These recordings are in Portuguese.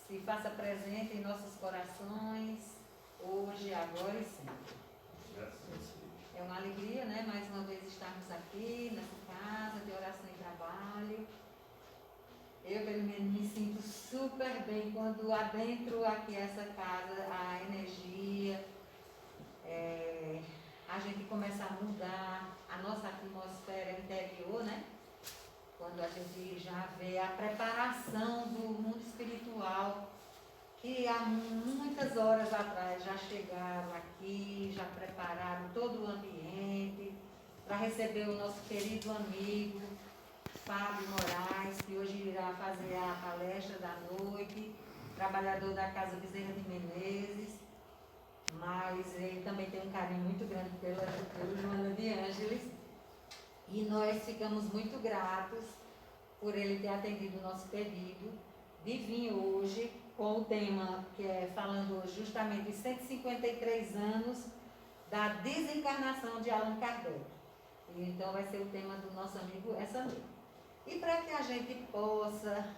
se faça presente em nossos corações, hoje, agora e sempre. É uma alegria, né, mais uma vez estarmos aqui nessa casa de oração e trabalho. Eu, pelo menos, me sinto super bem quando adentro aqui essa casa, a energia, a gente começa a mudar a nossa atmosfera interior, né? Quando a gente já vê a preparação do mundo espiritual, que há muitas horas atrás já chegaram aqui, já prepararam todo o ambiente para receber o nosso querido amigo Fábio Moraes, que hoje irá fazer a palestra da noite, trabalhador da Casa Bezerra de Menezes, mas ele também tem um carinho muito grande pelo Joana de Ângeles, e nós ficamos muito gratos por ele ter atendido o nosso pedido de vir hoje com o tema que é falando justamente de 153 anos da desencarnação de Allan Kardec. Então vai ser o tema do nosso amigo essa noite. E para que a gente possa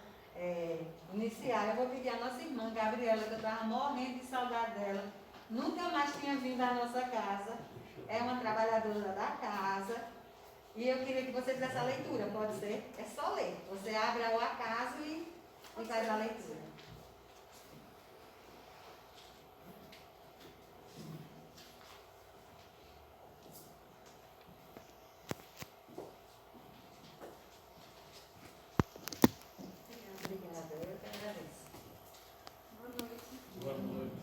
iniciar, eu vou pedir à nossa irmã Gabriela, que eu estava morrendo de saudade dela, nunca mais tinha vindo à nossa casa, é uma trabalhadora da casa, e eu queria que você fizesse a leitura, pode ser? É só ler. Você abre o acaso e faz a leitura. Obrigada, eu que agradeço. Boa noite. Boa noite.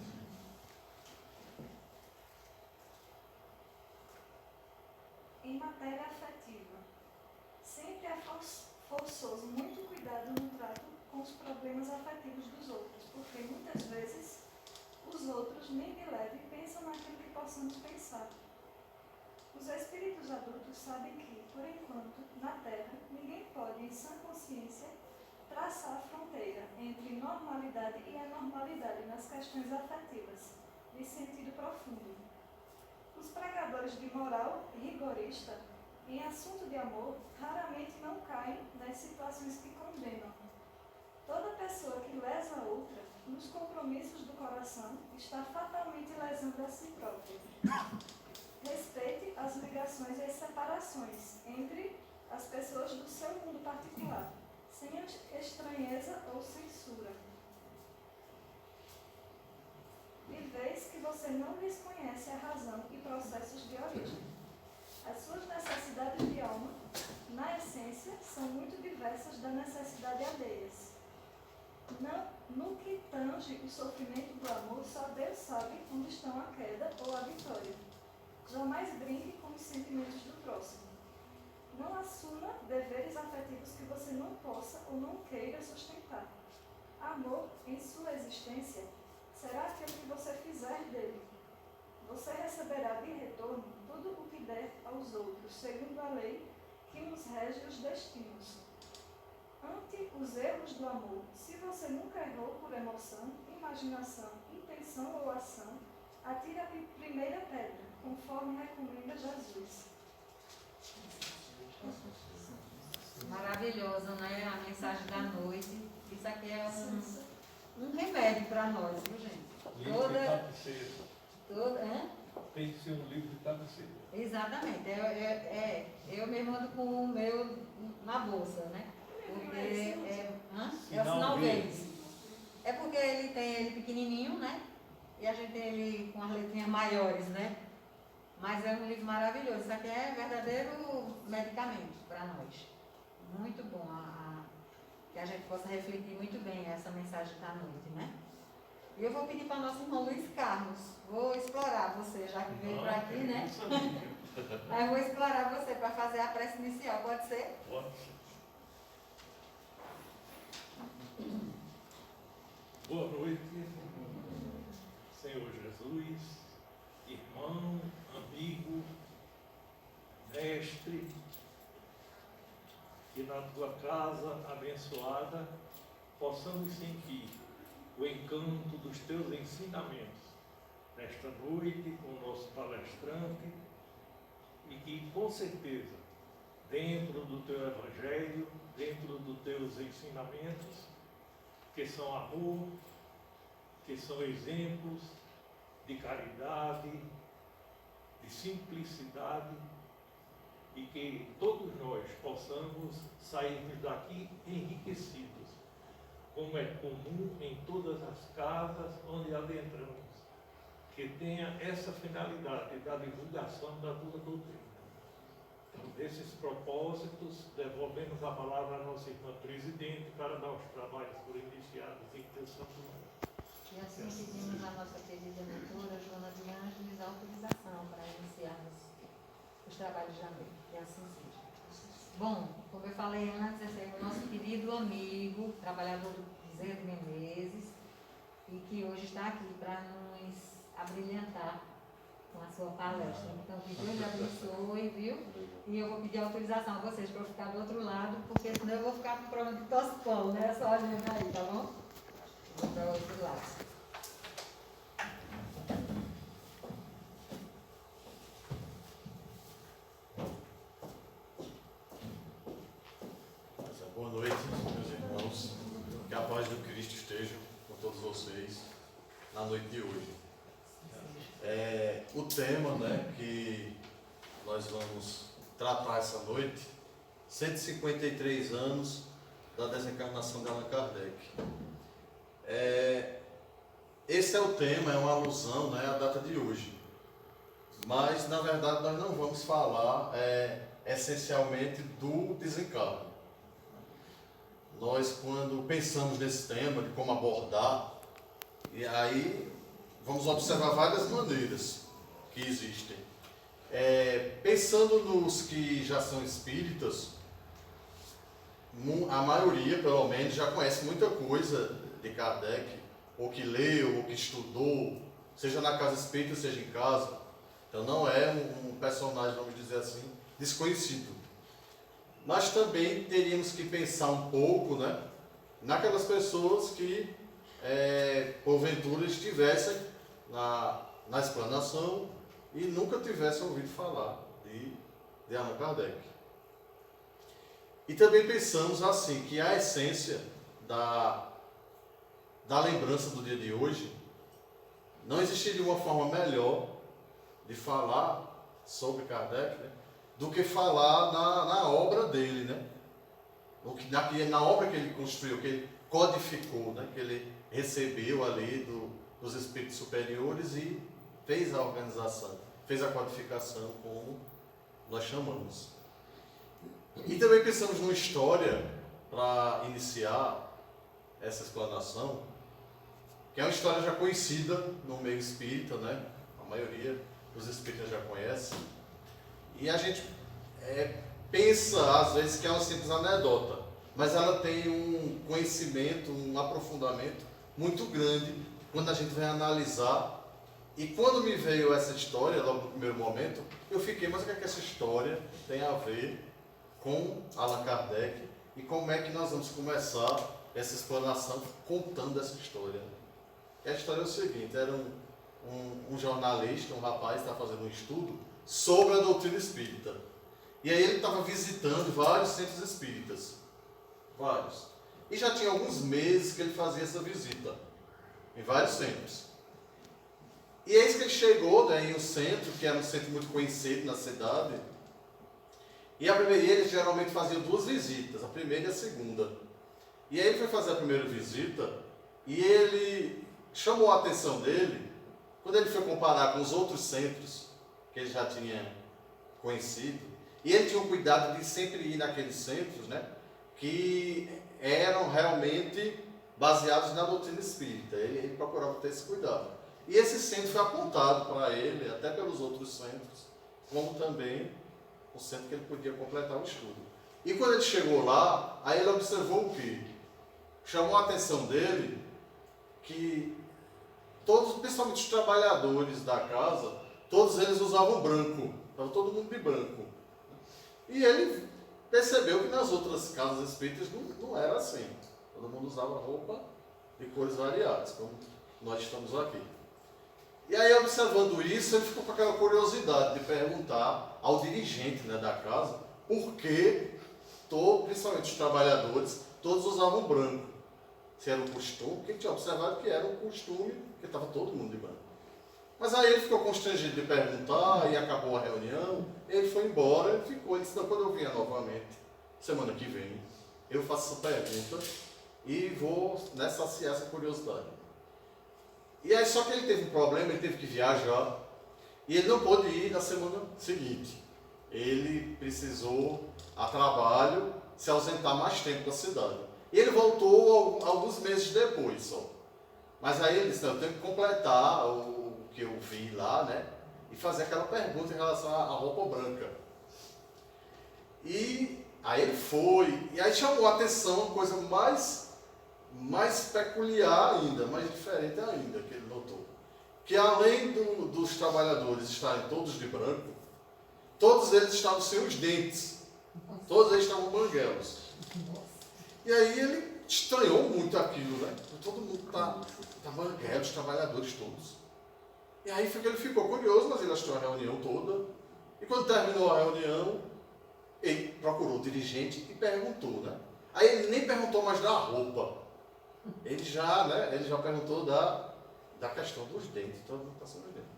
Em matéria afetiva, sempre é forçoso muito cuidado no trato com os problemas afetivos dos outros, porque muitas vezes os outros nem de leve pensam naquilo que possamos pensar. Os espíritos adultos sabem que, por enquanto, na Terra, ninguém pode, em sã consciência, traçar a fronteira entre normalidade e anormalidade nas questões afetivas, de sentido profundo. Os pregadores de moral rigorista, em assunto de amor, raramente não caem nas situações que condenam. Toda pessoa que lesa a outra, nos compromissos do coração, está fatalmente lesando a si própria. Respeite as ligações e as separações entre as pessoas do seu mundo particular, sem estranheza ou censura. De vez que você não lhes conhece a razão e processos de origem. As suas necessidades de alma, na essência, são muito diversas das necessidades alheias. No que tange o sofrimento do amor, só Deus sabe onde estão a queda ou a vitória. Jamais brinque com os sentimentos do próximo. Não assuma deveres afetivos que você não possa ou não queira sustentar. Amor, em sua existência, será aquilo que você fizer dele. Você receberá de retorno tudo o que der aos outros, segundo a lei que nos rege os destinos. Ante os erros do amor, se você nunca errou por emoção, imaginação, intenção ou ação, atire a primeira pedra, conforme recomenda Jesus. Maravilhosa, né? A mensagem da noite. Isso aqui é um remédio para nós, viu, gente? Livro de cabeceira. Tem que ser um livro de cabeceira. Exatamente. Eu mesmo ando com o meu na bolsa, né? Porque é o sinal verde. É porque ele tem ele pequenininho, né? E a gente tem ele com as letrinhas maiores, né? Mas é um livro maravilhoso. Isso aqui é verdadeiro medicamento para nós. Muito bom que a gente possa refletir muito bem essa mensagem da noite, né? E eu vou pedir para o nosso irmão Luiz Carlos. Vou explorar você, já que veio para aqui, né? Mas eu vou explorar você para fazer a prece inicial, pode ser? Pode ser. Boa noite, Senhor Jesus, irmão, amigo, mestre, que na tua casa abençoada possamos sentir o encanto dos teus ensinamentos nesta noite com o nosso palestrante e que com certeza dentro do teu evangelho, dentro dos teus ensinamentos, que são amor, que são exemplos de caridade, de simplicidade, e que todos nós possamos sairmos daqui enriquecidos, como é comum em todas as casas onde adentramos, que tenha essa finalidade da divulgação da boa doutrina. Então, desses propósitos, devolvemos a palavra à nossa irmã presidente para dar os trabalhos por iniciados em teu santo nome. E assim pedimos à nossa querida mentora, Joana de Ângeles, a autorização para iniciarmos os trabalhos de amor. E assim seja. Bom, como eu falei antes, esse é o nosso querido amigo, trabalhador do Bezerra de Menezes, e que hoje está aqui para nos abrilhantar com a sua palestra. Então, que Deus lhe abençoe, viu? E eu vou pedir autorização a vocês para eu ficar do outro lado, porque senão eu vou ficar com problema de tosse-polo, né? Só olhando aí, tá bom? Vou para o outro lado. Boa noite, meus irmãos. Que a paz do Cristo esteja com todos vocês na noite de hoje. O tema, né, que nós vamos tratar essa noite, 153 anos da desencarnação de Allan Kardec. Esse é o tema, é uma alusão, né, à data de hoje. Mas, na verdade, nós não vamos falar essencialmente do desencarne. Nós, quando pensamos nesse tema, de como abordar, e aí vamos observar várias maneiras que existem. Pensando nos que já são espíritas, a maioria, pelo menos, já conhece muita coisa de Kardec, ou que leu, ou que estudou, seja na casa espírita, seja em casa. Então não é um personagem, vamos dizer assim, desconhecido. Mas também teríamos que pensar um pouco, né, naquelas pessoas que, porventura, estivessem na explanação e nunca tivessem ouvido falar de Allan Kardec. E também pensamos assim, que a essência da lembrança do dia de hoje, não existiria uma forma melhor de falar sobre Kardec, né, do que falar na obra dele, né? Na obra que ele construiu, que ele codificou, né? Que ele recebeu ali dos espíritos superiores e fez a organização, fez a codificação, como nós chamamos. E também pensamos numa história para iniciar essa explanação, que é uma história já conhecida no meio espírita, né? A maioria dos espíritas já conhece. E a gente pensa, às vezes, que é uma simples anedota, mas ela tem um conhecimento, um aprofundamento muito grande quando a gente vai analisar. E quando me veio essa história, logo no primeiro momento, eu fiquei, mas o que é que essa história tem a ver com Allan Kardec e como é que nós vamos começar essa explanação contando essa história? E a história é o seguinte: era um jornalista, um rapaz, estava fazendo um estudo sobre a doutrina espírita. E aí ele estava visitando vários centros espíritas. Vários. E já tinha alguns meses que ele fazia essa visita. Em vários centros. E eis que ele chegou, né, em um centro, que era um centro muito conhecido na cidade. E ele geralmente fazia duas visitas, a primeira e a segunda. E aí ele foi fazer a primeira visita e ele chamou a atenção dele, quando ele foi comparar com os outros centros que ele já tinha conhecido. E ele tinha o cuidado de sempre ir naqueles centros, né, que eram realmente baseados na doutrina espírita. Ele procurava ter esse cuidado. E esse centro foi apontado para ele, até pelos outros centros, como também o centro que ele podia completar o estudo. E quando ele chegou lá, aí ele observou o quê? Chamou a atenção dele que todos, principalmente os trabalhadores da casa, todos eles usavam branco. Estava todo mundo de branco. E ele percebeu que nas outras casas espíritas não era assim. Todo mundo usava roupa de cores variadas, como nós estamos aqui. E aí, observando isso, ele ficou com aquela curiosidade de perguntar ao dirigente, né, da casa por que, principalmente os trabalhadores, todos usavam branco. se era um costume, porque ele tinha observado que era um costume, que estava todo mundo de branco. Mas aí ele ficou constrangido de perguntar, e acabou a reunião, ele foi embora, ele ficou, ele disse, não, quando eu vier novamente, semana que vem, eu faço essa pergunta e vou saciar essa curiosidade. E aí só que ele teve um problema, ele teve que viajar, e ele não pôde ir na semana seguinte. Ele precisou, a trabalho, se ausentar mais tempo da cidade. E ele voltou alguns meses depois só. Mas aí ele disse, não, eu tenho que completar o que eu vi lá, né? E fazer aquela pergunta em relação à roupa branca. E aí ele foi, e aí chamou a atenção uma coisa mais peculiar ainda, mais diferente ainda, que ele notou. Que além dos trabalhadores estarem todos de branco, todos eles estavam sem os dentes. Todos eles estavam banguelos. E aí ele estranhou muito aquilo, né? Todo mundo está banguelo, os trabalhadores todos. E aí foi que ele ficou curioso, mas ele assistiu a reunião toda. E quando terminou a reunião, ele procurou o dirigente e perguntou, né? Aí ele nem perguntou mais da roupa. Ele já perguntou da questão dos dentes, da alimentação dos dentes.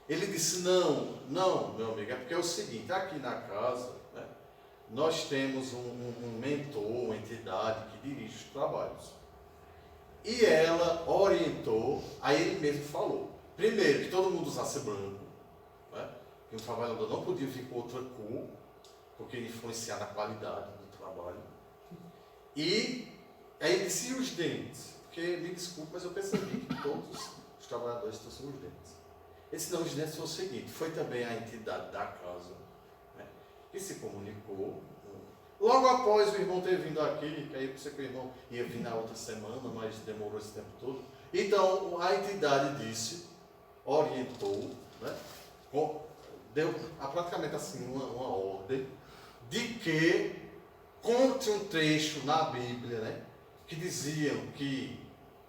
Ele disse, não, meu amigo, é porque é o seguinte, aqui na casa, né, nós temos um mentor, uma entidade que dirige os trabalhos. E ela orientou, aí ele mesmo falou, primeiro, que todo mundo usasse branco, né, que um trabalhador não podia vir com outra cor, porque ia influenciar na qualidade do trabalho. E aí ele disse, e os dentes? Porque, me desculpe, mas eu percebi que todos os trabalhadores estão sem os dentes. Ele disse, não, os dentes foi o seguinte, foi também a entidade da casa, né, que se comunicou. Logo após o irmão ter vindo aqui, que aí eu pensei que o irmão ia vir na outra semana, mas demorou esse tempo todo. Então, a entidade disse, orientou, né, deu praticamente assim uma ordem, de que conte um trecho na Bíblia, né, que diziam que,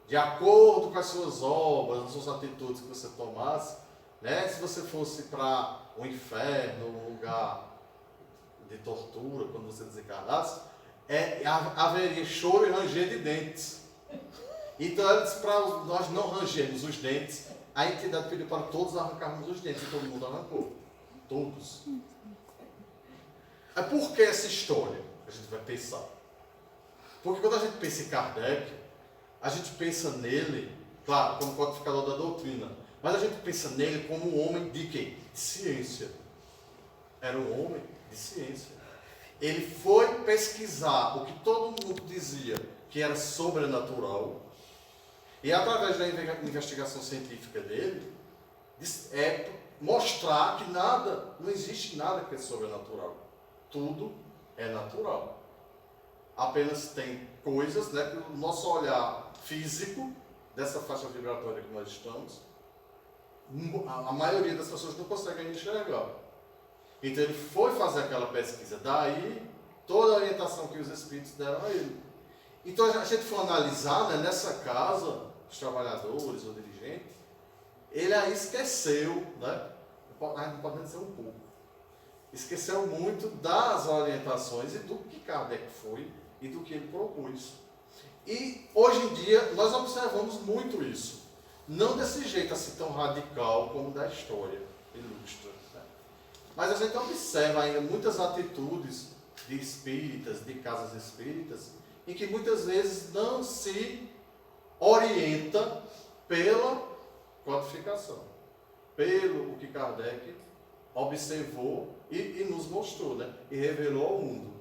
de acordo com as suas obras, as suas atitudes que você tomasse, né, se você fosse para o inferno, um lugar de tortura, quando você desencarnasse, haveria choro e ranger de dentes. Então, ela disse para nós não rangermos os dentes, a entidade pediu para todos arrancarmos os dentes, e todo mundo arrancou. Todos. Por que essa história? A gente vai pensar. Porque quando a gente pensa em Kardec, a gente pensa nele, claro, como codificador da doutrina, mas a gente pensa nele como um homem de quê? De ciência. Era um homem de ciência. Ele foi pesquisar o que todo mundo dizia que era sobrenatural, e através da investigação científica dele, mostrar que não existe nada que é sobrenatural. Tudo é natural. Apenas tem coisas, né, que o nosso olhar físico, dessa faixa vibratória que nós estamos, a maioria das pessoas não conseguem enxergar. Então ele foi fazer aquela pesquisa, daí toda a orientação que os espíritos deram a ele. Então a gente for analisar, né, nessa casa, os trabalhadores, o dirigente, ele aí esqueceu, né, não pode dizer um pouco, esqueceu muito das orientações e do que Kardec foi e do que ele propôs. E hoje em dia nós observamos muito isso. Não desse jeito assim tão radical como da história ilustra, né? Mas a gente observa ainda muitas atitudes de espíritas, de casas espíritas, em que muitas vezes não se orienta pela codificação, pelo o que Kardec observou e nos mostrou, né? E revelou ao mundo.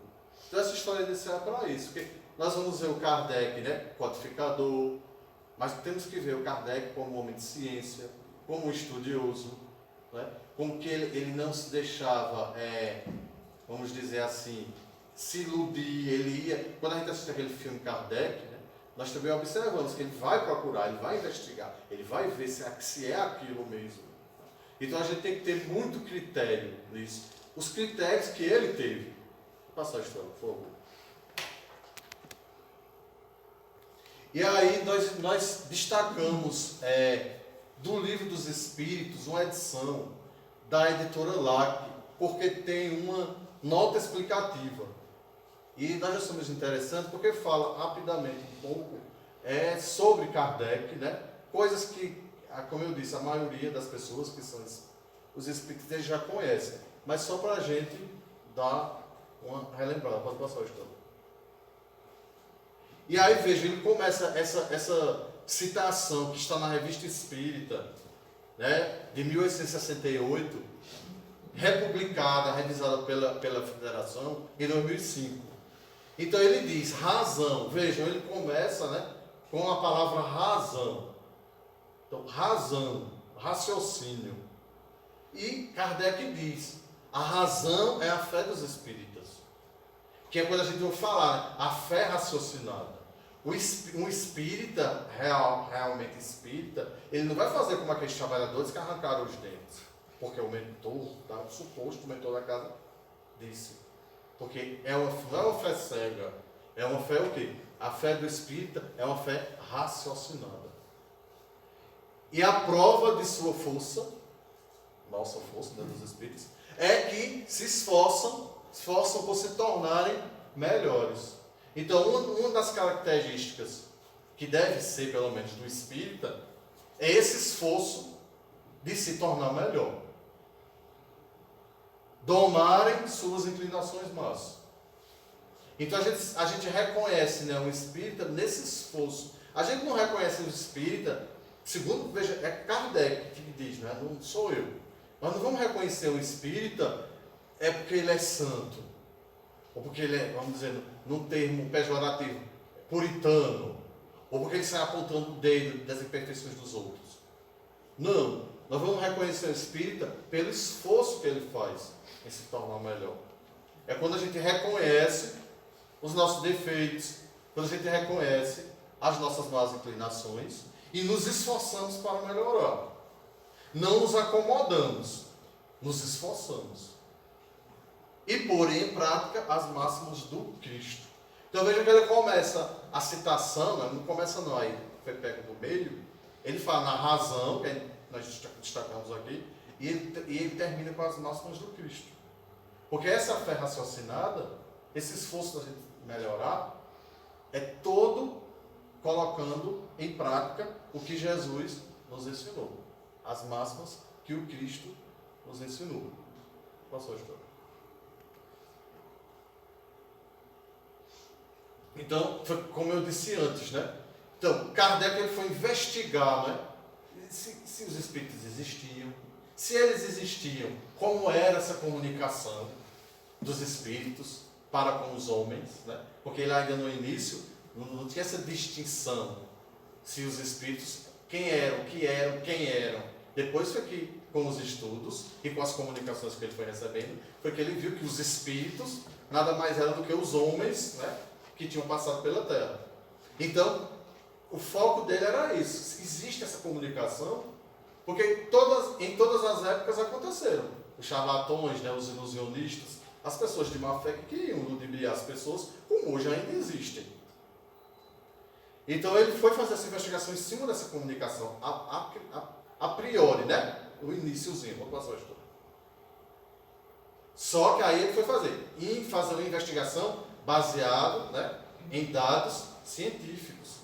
Então essa história desse é para isso, porque nós vamos ver o Kardec, né, codificador, mas temos que ver o Kardec como um homem de ciência, como um estudioso, né? Como que ele não se deixava, vamos dizer assim, se iludir. Ele ia, quando a gente assiste aquele filme Kardec, né, nós também observamos que ele vai procurar, ele vai investigar, ele vai ver se é aquilo mesmo. Então a gente tem que ter muito critério nisso. Os critérios que ele teve. Vou passar a história, por favor. E aí nós destacamos do Livro dos Espíritos uma edição da editora LAC, porque tem uma nota explicativa. E nós achamos interessante porque fala rapidamente um pouco sobre Kardec, né? Coisas que, como eu disse, a maioria das pessoas que são os espíritas já conhecem, mas só para a gente dar uma relembrada. Pode passar o história. E aí, veja, ele começa essa citação que está na Revista Espírita, né, de 1868, republicada, revisada pela Federação em 2005. Então ele diz, razão. Vejam, ele começa, né, com a palavra razão. Então, razão, raciocínio. E Kardec diz, a razão é a fé dos espíritas. Que é quando a gente vai falar, né, a fé raciocinada. Um espírita, realmente espírita, ele não vai fazer como aqueles trabalhadores que arrancaram os dentes. Porque o mentor, tá, o suposto mentor da casa, disse. Porque não é uma fé cega, é uma fé o quê? A fé do espírita é uma fé raciocinada. E a prova de sua força, nossa força, né, dos espíritos, é que se esforçam por se tornarem melhores. Então, uma das características que deve ser, pelo menos, do espírita, é esse esforço de se tornar melhor. Domarem suas inclinações más. Então a gente reconhece, né, o espírita nesse esforço. A gente não reconhece o espírita, segundo, veja, é Kardec que diz, né, não sou eu. Nós não vamos reconhecer o espírita porque ele é santo, ou porque ele é, vamos dizer, num termo pejorativo, puritano, ou porque ele sai apontando o dedo das imperfeições dos outros. Não, nós vamos reconhecer o espírita pelo esforço que ele faz em se tornar melhor. É quando a gente reconhece os nossos defeitos, quando a gente reconhece as nossas más inclinações e nos esforçamos para melhorar. Não nos acomodamos, nos esforçamos. E pôr em prática as máximas do Cristo. Então veja que ele começa a citação, não começa não, aí foi pego do meio, ele fala na razão, que nós destacamos aqui, e ele termina com as máximas do Cristo. Porque essa fé raciocinada, esse esforço da gente melhorar, é todo colocando em prática o que Jesus nos ensinou. As máximas que o Cristo nos ensinou. Passou a história. Então, foi como eu disse antes, né? Então, Kardec ele foi investigar, né? Se os espíritos existiam, se eles existiam, como era essa comunicação dos espíritos para com os homens, né? Porque ele ainda no início não tinha essa distinção se os espíritos, quem eram. Depois foi que, com os estudos e com as comunicações que ele foi recebendo, foi que ele viu que os espíritos nada mais eram do que os homens, né, que tinham passado pela Terra. Então, o foco dele era isso. Existe essa comunicação, porque em todas as épocas aconteceram. Os charlatões, né, os ilusionistas, as pessoas de má fé que queriam ludibriar as pessoas, como hoje ainda existem. Então ele foi fazer essa investigação em cima dessa comunicação, a priori, né? O iniciozinho, vou passar a história. Só que aí ele foi fazer uma investigação baseada, né, em dados científicos,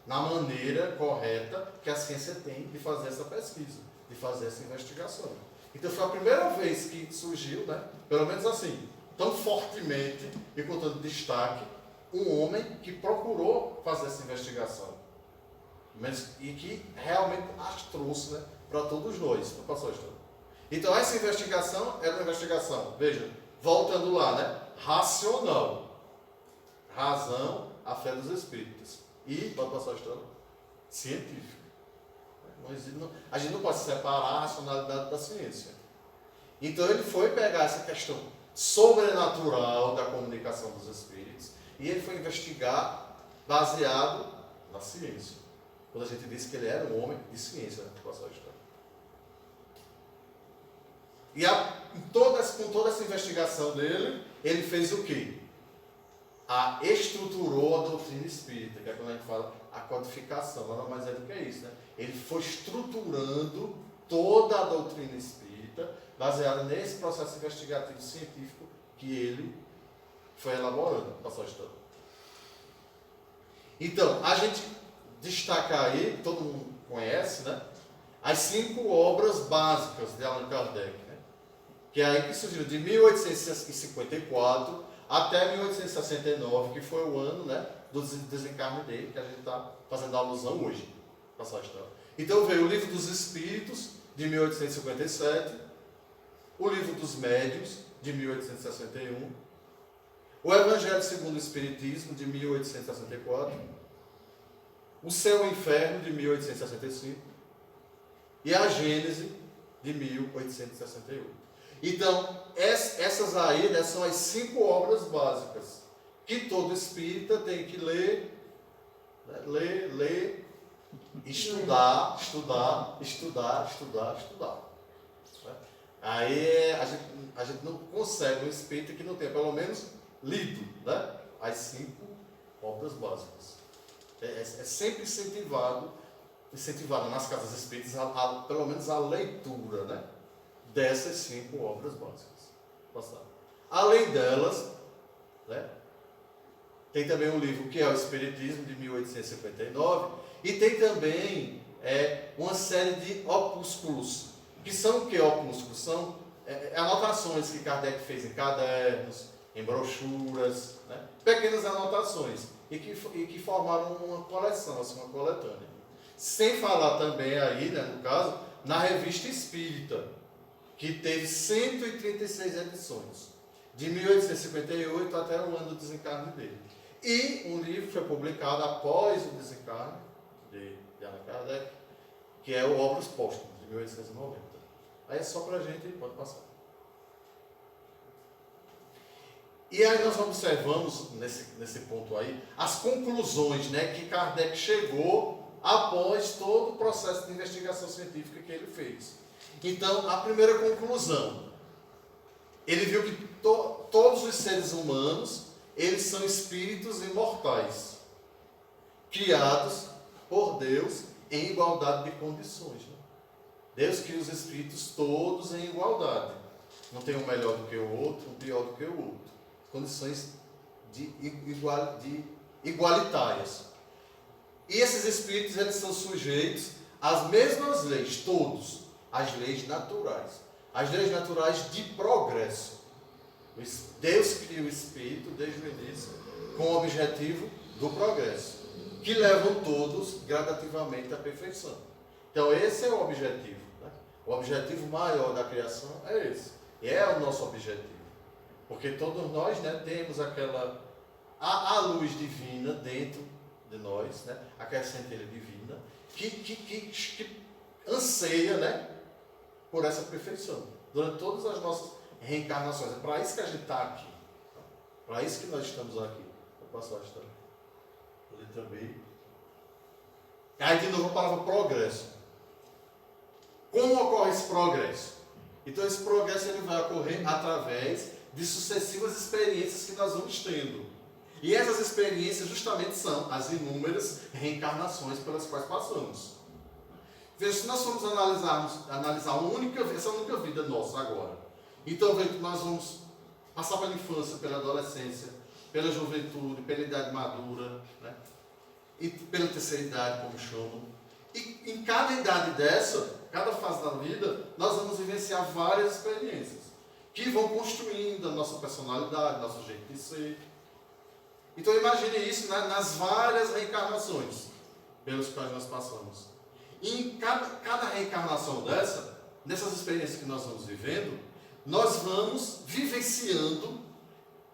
na maneira correta que a ciência tem de fazer essa pesquisa, de fazer essa investigação. Então foi a primeira vez que surgiu, né, pelo menos assim, tão fortemente e com tanto destaque, um homem que procurou fazer essa investigação. E que realmente as trouxe, né, para todos nós. Vou passar a história. Então essa investigação era uma investigação, veja, voltando lá, né, racional. Razão, a fé dos espíritos. E, pode passar a história, científica. A gente não pode separar a racionalidade da ciência. Então ele foi pegar essa questão sobrenatural da comunicação dos espíritos e ele foi investigar baseado na ciência. Quando a gente disse que ele era um homem de ciência, né? Vou passar a história. E com toda essa investigação dele, ele fez o quê? Estruturou a doutrina espírita, que é quando a gente fala a codificação, nada mais é do que isso, né? Ele foi estruturando toda a doutrina espírita, baseada nesse processo investigativo científico que ele foi elaborando. Passou a história. Então, a gente destacar aí, que todo mundo conhece, né? As 5 obras básicas de Allan Kardec, né? Que é aí que surgiu de 1854 até 1869, que foi o ano, né, do desencarne dele, que a gente está fazendo alusão hoje. Então veio o Livro dos Espíritos, de 1857, o Livro dos Médiuns, de 1861, o Evangelho segundo o Espiritismo, de 1864, o Céu e o Inferno, de 1865, e a Gênese, de 1868. Então, essas aí, né, são as 5 obras básicas que todo espírita tem que ler, né, ler, estudar. Né? Aí a gente não consegue um espírita que não tenha pelo menos lido, né, as 5 obras básicas. É sempre incentivado nas casas espíritas pelo menos a leitura, né, dessas 5 obras básicas. Além delas, né, tem também um livro que é o Espiritismo, de 1859, e tem também uma série de opúsculos. Que são o que opúsculos? São anotações que Kardec fez em cadernos, em brochuras, né, pequenas anotações, e que formaram uma coleção, assim, uma coletânea. Sem falar também aí, né, no caso, na Revista Espírita, que teve 136 edições, de 1858 até o ano do desencarne dele. E um livro foi publicado após o desencarne de Allan Kardec, que é o Obras Póstumas, de 1890. Aí é só para a gente, pode passar. E aí nós observamos, nesse ponto aí, as conclusões, né, que Kardec chegou após todo o processo de investigação científica que ele fez. Então, a primeira conclusão, ele viu que todos os seres humanos, eles são espíritos imortais, criados por Deus em igualdade de condições. Né? Deus cria os espíritos todos em igualdade. Não tem um melhor do que o outro, um pior do que o outro. Condições igualitárias. E esses espíritos, eles são sujeitos às mesmas leis, todos. As leis naturais. As leis naturais de progresso. Deus cria o espírito desde o início com o objetivo do progresso, que levam todos gradativamente à perfeição. Então esse é o objetivo. Né? O objetivo maior da criação é esse. E é o nosso objetivo. Porque todos nós, né, temos a luz divina dentro de nós, né, aquela centelha divina, que anseia, né, por essa perfeição, durante todas as nossas reencarnações. É para isso que a gente está aqui. Para isso que nós estamos aqui. Vou passar esta letra B. Aí de novo a palavra progresso. Como ocorre esse progresso? Então esse progresso ele vai ocorrer através de sucessivas experiências que nós vamos tendo. E essas experiências justamente são as inúmeras reencarnações pelas quais passamos. Veja, se nós formos analisar essa única vida nossa agora, então nós vamos passar pela infância, pela adolescência, pela juventude, pela idade madura, né? E pela terceira idade, como chamam. E em cada idade dessa, cada fase da vida, nós vamos vivenciar várias experiências que vão construindo a nossa personalidade, nosso jeito de ser. Então imagine isso, né, nas várias reencarnações pelas quais nós passamos. E em cada reencarnação nessas experiências que nós vamos vivendo, nós vamos vivenciando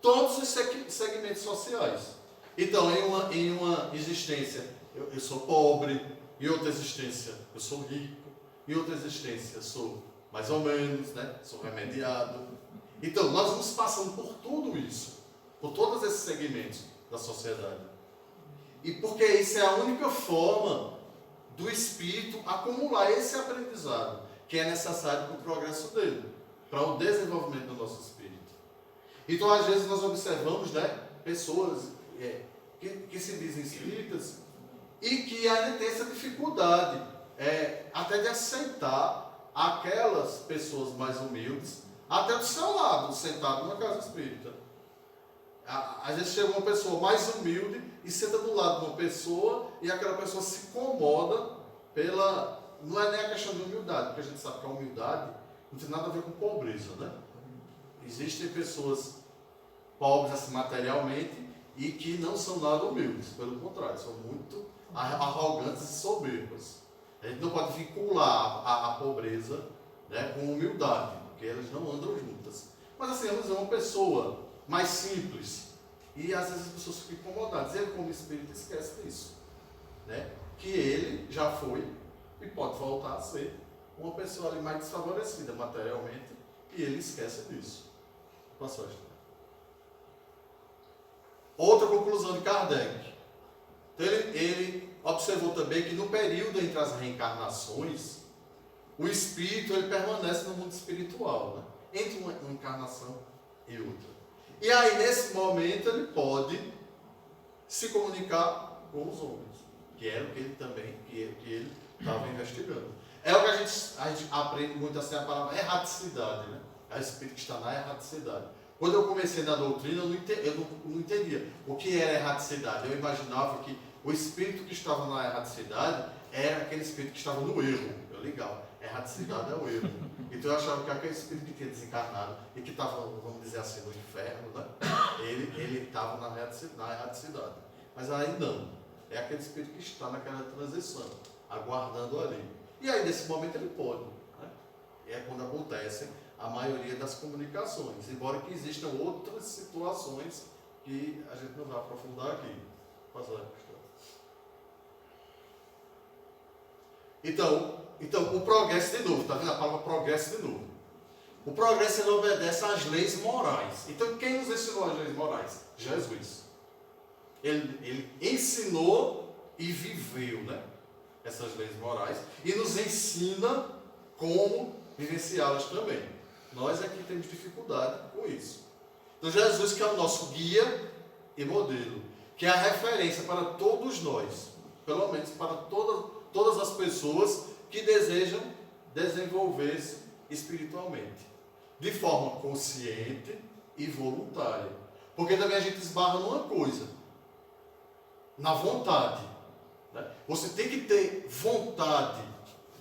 todos os segmentos sociais. Então, em uma existência, eu sou pobre, em outra existência, eu sou rico, em outra existência, eu sou mais ou menos, né? Sou remediado. Então, nós vamos passando por tudo isso, por todos esses segmentos da sociedade. E porque isso é a única forma do espírito acumular esse aprendizado, que é necessário para o progresso dele, para o desenvolvimento do nosso espírito. Então, às vezes, nós observamos, né, pessoas que se dizem espíritas e que ainda têm essa dificuldade até de aceitar aquelas pessoas mais humildes até do seu lado, sentado numa casa espírita. Às vezes chega uma pessoa mais humilde e senta do lado de uma pessoa e aquela pessoa se incomoda pela... Não é nem a questão de humildade, porque a gente sabe que a humildade não tem nada a ver com pobreza, né? Existem pessoas pobres assim, materialmente e que não são nada humildes, pelo contrário, são muito arrogantes e soberbas. A gente não pode vincular a pobreza, né, com humildade, porque elas não andam juntas. Mas assim, vamos dizer, uma pessoa mais simples, e às vezes as pessoas ficam incomodadas. Ele, como espírito, esquece disso, né? Que ele já foi e pode voltar a ser uma pessoa ali mais desfavorecida materialmente, e ele esquece disso. Passou a história. Outra conclusão de Kardec. Então ele observou também que no período entre as reencarnações, o espírito ele permanece no mundo espiritual, né? Entre uma encarnação e outra. E aí, nesse momento, ele pode se comunicar com os homens, que era o que ele também, que ele estava investigando. É o que a gente aprende muito assim, a palavra erraticidade, né? É o espírito que está na erraticidade. Quando eu comecei na doutrina, eu não entendia o que era erraticidade. Eu imaginava que o espírito que estava na erraticidade era aquele espírito que estava no erro. Eu ligava, erraticidade é o erro. Então eu achava que aquele espírito que tinha desencarnado e que estava, vamos dizer assim, no inferno, né? Ele estava na erraticidade. Mas aí não. É aquele espírito que está naquela transição, aguardando ali. E aí, nesse momento, ele pode. Né? É quando acontecem a maioria das comunicações. Embora que existam outras situações que a gente não vai aprofundar aqui. Passar a questão. Então, o progresso de novo, está vendo a palavra progresso de novo? O progresso ele obedece às leis morais. Então, quem nos ensinou as leis morais? Jesus. Ele ensinou e viveu, né, essas leis morais e nos ensina como vivenciá-las também. Nós aqui temos dificuldade com isso. Então, Jesus, que é o nosso guia e modelo, que é a referência para todos nós, pelo menos para todas as pessoas que desejam desenvolver-se espiritualmente, de forma consciente e voluntária. Porque também a gente esbarra numa coisa, na vontade. Né? Você tem que ter vontade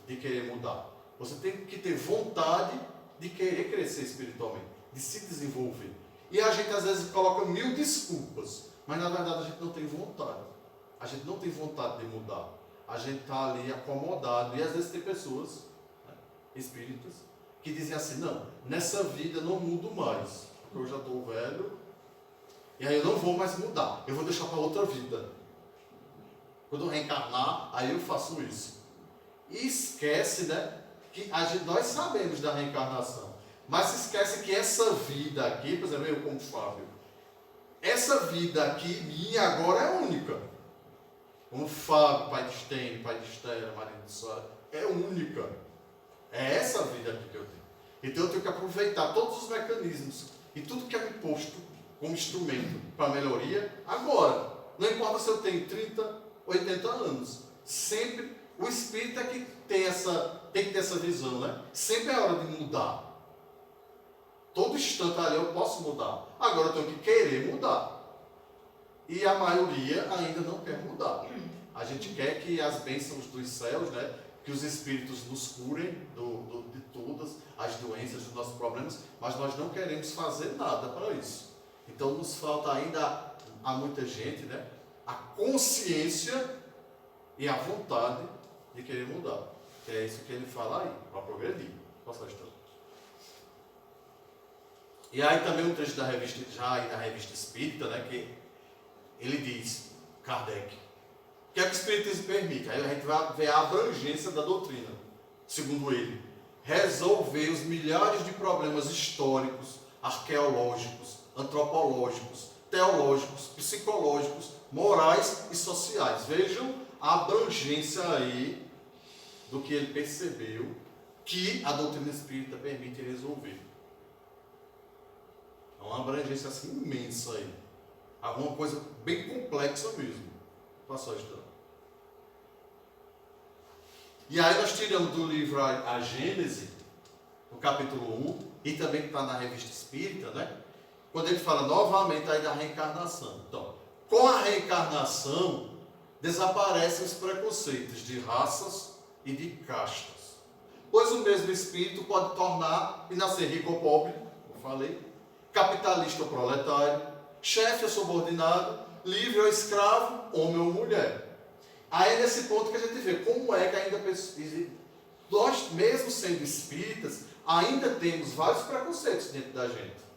de querer mudar. Você tem que ter vontade de querer crescer espiritualmente, de se desenvolver. E a gente às vezes coloca 1000 desculpas, mas na verdade a gente não tem vontade. A gente não tem vontade de mudar. A gente está ali acomodado. E às vezes tem pessoas, né, espíritas, que dizem assim, não, nessa vida eu não mudo mais, porque eu já estou velho, e aí eu não vou mais mudar, eu vou deixar para outra vida. Quando eu reencarnar, aí eu faço isso. E esquece, né, que nós sabemos da reencarnação, mas se esquece que essa vida aqui, por exemplo, eu como Fábio, essa vida aqui minha agora é única. Como Fábio, pai de Stênio, pai de Estela, marido de Sora, é única. É essa vida aqui que eu tenho. Então eu tenho que aproveitar todos os mecanismos e tudo que é me posto como instrumento para melhoria agora. Não importa se eu tenho 30, 80 anos. Sempre o espírito é que tem que ter essa visão, né? Sempre é hora de mudar. Todo instante ali eu posso mudar. Agora eu tenho que querer mudar. E a maioria ainda não quer mudar. A gente quer que as bênçãos dos céus, né, que os espíritos nos curem de todas as doenças, dos nossos problemas, mas nós não queremos fazer nada para isso. Então nos falta ainda a muita gente, né, a consciência e a vontade de querer mudar. Que é isso que ele fala aí, para progredir. Posso ajudar? E aí também um trecho da revista, já aí da revista Espírita, né, que ele diz, Kardec, o que é que o Espiritismo permite? Aí a gente vai ver a abrangência da doutrina. Segundo ele, resolver os milhares de problemas históricos, arqueológicos, antropológicos, teológicos, psicológicos, morais e sociais. Vejam a abrangência aí do que ele percebeu que a doutrina espírita permite resolver. É uma abrangência assim imensa aí. Alguma coisa bem complexa mesmo. Passou a estudar. E aí nós tiramos do livro a Gênese, no capítulo 1, e também que está na revista Espírita, né? quando ele fala novamente aí da reencarnação. Então, com a reencarnação, desaparecem os preconceitos de raças e de castas. Pois o mesmo espírito pode tornar e nascer rico ou pobre, como falei, capitalista ou proletário, chefe ou subordinado, livre ou escravo, homem ou mulher. Aí é nesse ponto que a gente vê como é que ainda nós, mesmo sendo espíritas, ainda temos vários preconceitos dentro da gente.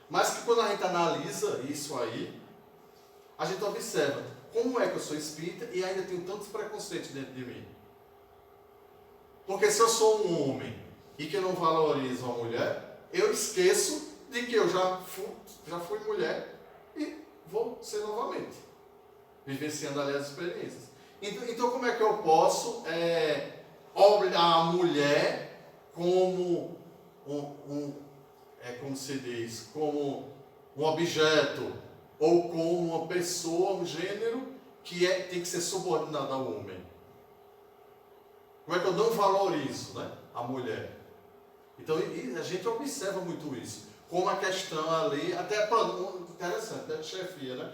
Mas que quando a gente analisa isso aí, a gente observa como é que eu sou espírita e ainda tenho tantos preconceitos dentro de mim. Porque se eu sou um homem e que eu não valorizo a mulher, eu esqueço de que eu já fui mulher e vou ser novamente, vivenciando ali as experiências. Então como é que eu posso olhar a mulher como como se diz, como um objeto ou como uma pessoa, um gênero que tem que ser subordinado ao homem? Como é que eu não valorizo, né, a mulher? Então a gente observa muito isso. Como a questão ali, até interessante, até de chefia, né?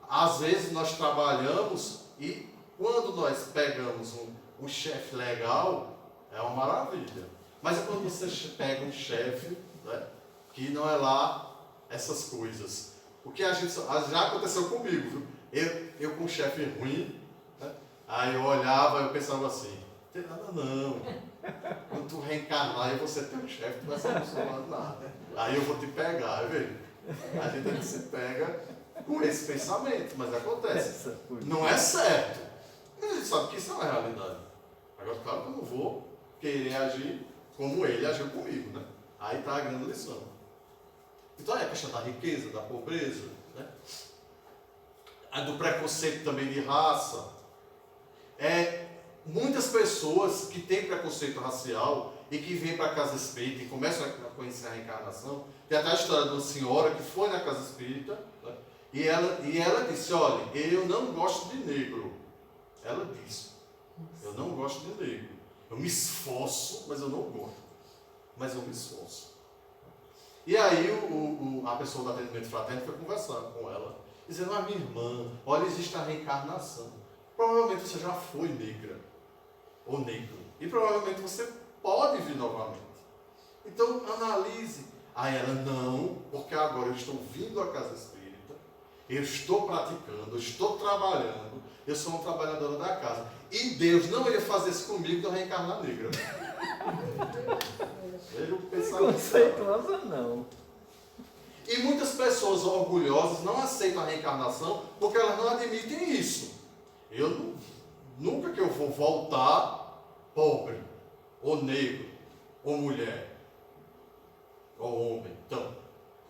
Às vezes nós trabalhamos e quando nós pegamos um chefe legal, é uma maravilha. Mas é quando você pega um chefe, né, que não é lá essas coisas. O que já aconteceu comigo, viu? Eu com um chefe ruim, né, aí eu olhava e eu pensava assim, não tem nada não. Quando tu reencarnar e você ter um chefe, tu vai ser acostumado nada. Aí eu vou te pegar, viu? A gente se pega com esse pensamento, mas acontece. Não é certo. Mas a gente sabe que isso não é realidade. Agora, claro que eu não vou querer agir como ele agiu comigo, né? Aí está a grande lição. Então é a questão da riqueza, da pobreza, né? Do preconceito também de raça. Muitas pessoas que têm preconceito racial e que vêm para a casa espírita e começam a conhecer a reencarnação, tem até a história de uma senhora que foi na casa espírita, né? e ela disse, olha, eu não gosto de negro. Ela disse, eu não gosto de negro. Eu me esforço, mas eu não gosto. Mas eu me esforço. E aí a pessoa do atendimento fraterno foi conversar com ela, dizendo, minha irmã, olha, existe a reencarnação. Provavelmente você já foi negra ou negro. E provavelmente você pode vir novamente. Então analise. Aí ela, não, porque agora eu estou vindo à casa espírita, eu estou praticando, eu estou trabalhando, eu sou uma trabalhadora da casa. E Deus não ia fazer isso comigo de eu reencarnar negra. Veja o pensamento. Conceituosa não. E muitas pessoas orgulhosas não aceitam a reencarnação porque elas não admitem isso. Nunca que eu vou voltar pobre, ou negro, ou mulher, ou homem. Então,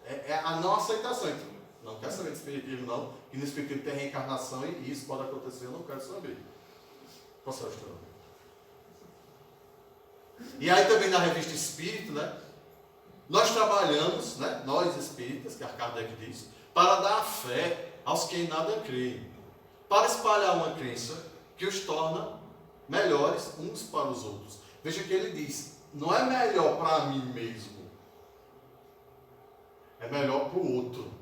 é a não aceitação. Então, não quero saber de espiritismo não, que no espiritismo tem reencarnação e isso pode acontecer, eu não quero saber. Posso ajudar? E aí também na revista Espírito, né? Nós trabalhamos, né, nós espíritas, que a Kardec diz, para dar fé aos que em nada creem, para espalhar uma crença que os torna melhores uns para os outros. Veja que ele diz, não é melhor para mim mesmo, é melhor para o outro.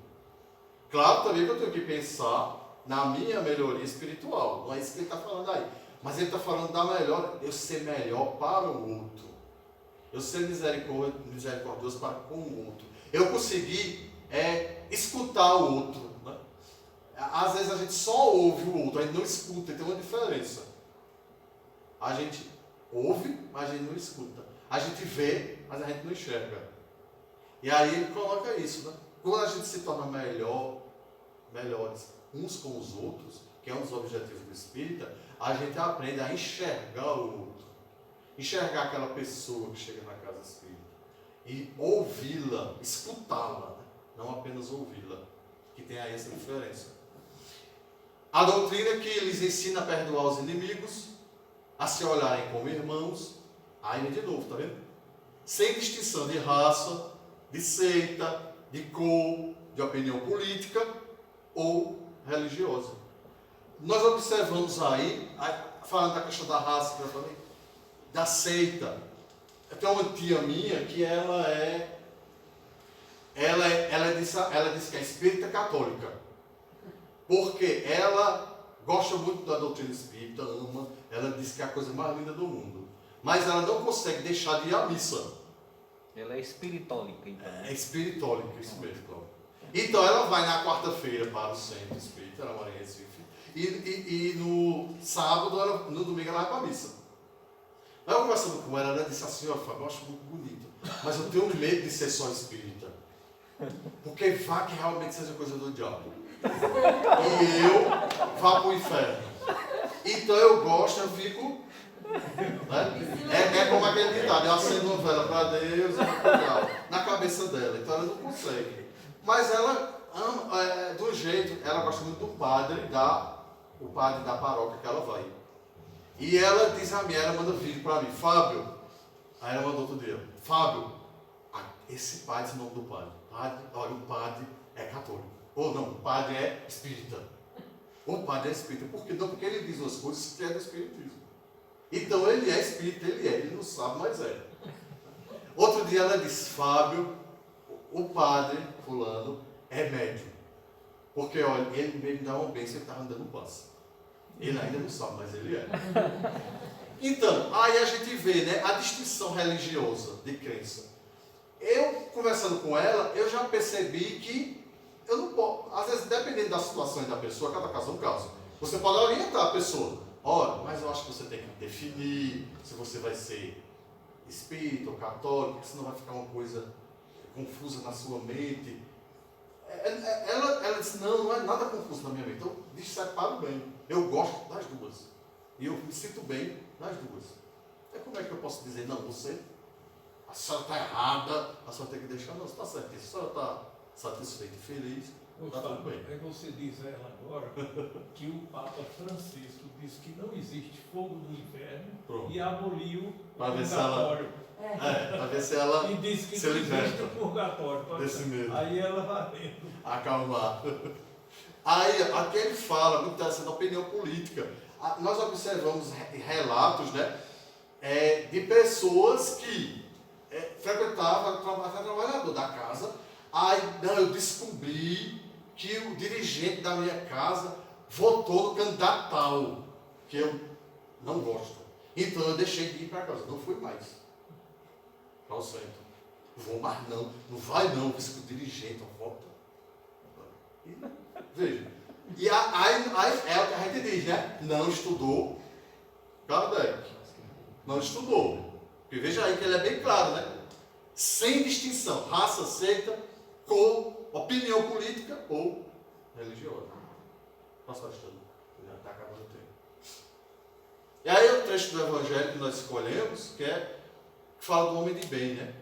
Claro também que eu tenho que pensar na minha melhoria espiritual, não é isso que ele está falando aí. Mas ele está falando da melhor, eu ser melhor para o outro. Eu ser misericordioso para com o outro. Eu conseguir escutar o outro. Né? Às vezes a gente só ouve o outro, a gente não escuta, tem uma diferença. A gente ouve, mas a gente não escuta. A gente vê, mas a gente não enxerga. E aí ele coloca isso, né? Quando a gente se torna melhores uns com os outros, que é um dos objetivos do espírita, a gente aprende a enxergar o outro. Enxergar aquela pessoa que chega na casa espírita. E ouvi-la, escutá-la, né? Não apenas ouvi-la. Que tem aí essa diferença. A doutrina que lhes ensina a perdoar os inimigos, a se olharem como irmãos, aí de novo, tá vendo? Sem distinção de raça, de seita, de cor, de opinião política ou religiosa. Nós observamos aí, falando da questão da raça, que eu falei, da seita. Tem uma tia minha que ela ela disse que é espírita católica. Porque ela gosta muito da doutrina espírita, ama, ela diz que é a coisa mais linda do mundo. Mas ela não consegue deixar de ir à missa. Ela é espiritólica, então. É espiritólica, isso mesmo, Cláudio. Então ela vai na quarta-feira para o centro espírita, ela mora em Recife. E no sábado, no domingo, ela vai para a missa. Aí eu conversando com ela disse assim, ó, Fábio, eu acho muito bonito, mas eu tenho medo de ser só espírita. Porque vá que realmente seja coisa do diabo. E eu vá para o inferno. Então eu gosto, eu fico... Né? É como aquele ditado, eu acendo uma vela para Deus e legal, na cabeça dela. Então ela não consegue. Mas ela ama, do jeito, ela gosta muito do padre da paróquia que ela vai. E ela diz a mim, ela manda vídeo para mim, Fábio. Aí ela mandou outro dia, Fábio, esse padre, esse nome do padre. Olha, o padre é católico. Ou não, o padre é espírita. O padre é espírita. Por quê? Não, porque ele diz umas coisas que é do espiritismo. Então ele é espírita, ele não sabe, mas é. Outro dia ela disse, Fábio, o padre fulano é médium. Porque, olha, ele veio me dar uma bênção, ele estava andando passo. Ele ainda não sabe, mas ele é. Então, aí a gente vê, né, a distinção religiosa de crença. Eu, conversando com ela, eu já percebi que eu não posso, às vezes, dependendo da situação e da pessoa, cada caso é um caso. Você pode orientar a pessoa. Olha, mas eu acho que você tem que definir se você vai ser espírita ou católico, porque senão vai ficar uma coisa confusa na sua mente. Ela disse, não é nada confuso na minha mente. Então, separo bem. Eu gosto das duas. E eu me sinto bem nas duas. Como é que eu posso dizer, não, a senhora está errada, a senhora tem que deixar, não, você está certo. Se a senhora está satisfeita e feliz, está tudo bem. Aí você diz a ela agora que o Papa Francisco disse que não existe fogo no inferno. Pronto. E aboliu o Para ver se purgatório. para ver se ela E disse que se não existe liberta o purgatório. desse medo. Aí ela vai vendo. Acalmar. Aí, aqui ele fala, muito interessante, da opinião política. Nós observamos relatos, né, de pessoas que frequentavam, trabalhador da casa. Aí, não, eu descobri que o dirigente da minha casa votou no candidato tal, que eu não gosto. Então eu deixei de ir para casa, não fui mais para o centro. Vou mais não vai não, porque o dirigente vota. Veja. E aí é o que a gente diz, né? Não estudou Kardec. Não estudou. Porque veja aí que ele é bem claro, né? Sem distinção, raça, seita, cor, opinião política ou religiosa. Nossa, já está acabando o tempo. E aí o trecho do Evangelho que nós escolhemos, que fala do homem de bem, né?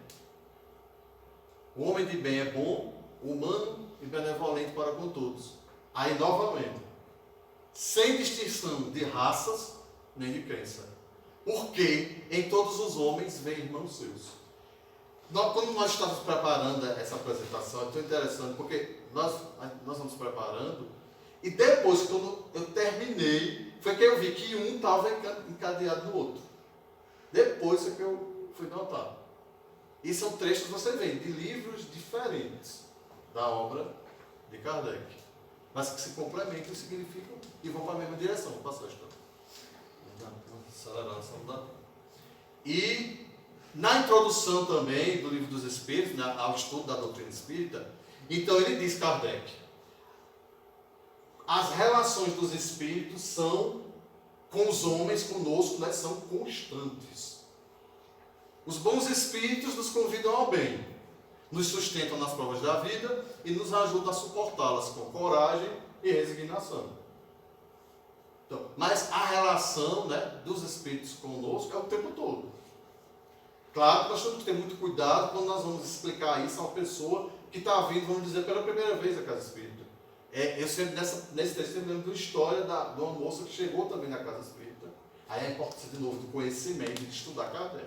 O homem de bem é bom, humano e benevolente para com todos. Aí, novamente, sem distinção de raças nem de crença. Porque em todos os homens vêm irmãos seus. Quando nós estávamos preparando essa apresentação, é tão interessante, porque nós vamos preparando, e depois, quando eu terminei, foi que eu vi que um estava encadeado no outro. Depois é que eu fui notar. E são trechos, você vê, de livros diferentes da obra de Kardec, mas que se complementam e significam e vão para a mesma direção. Passou a história. E na introdução também do Livro dos Espíritos, né, ao estudo da doutrina espírita, então ele diz, Kardec, as relações dos espíritos são com os homens, conosco, né, são constantes. Os bons espíritos nos convidam ao bem, nos sustentam nas provas da vida e nos ajudam a suportá-las com coragem e resignação. Então, mas a relação, né, dos espíritos conosco é o tempo todo. Claro que nós temos que ter muito cuidado quando nós vamos explicar isso a uma pessoa que está vindo, vamos dizer, pela primeira vez à casa espírita. Eu sempre, nesse texto, eu lembro de uma história de uma moça que chegou também na casa espírita. Aí a importância, de novo, do conhecimento, de estudar Kardec.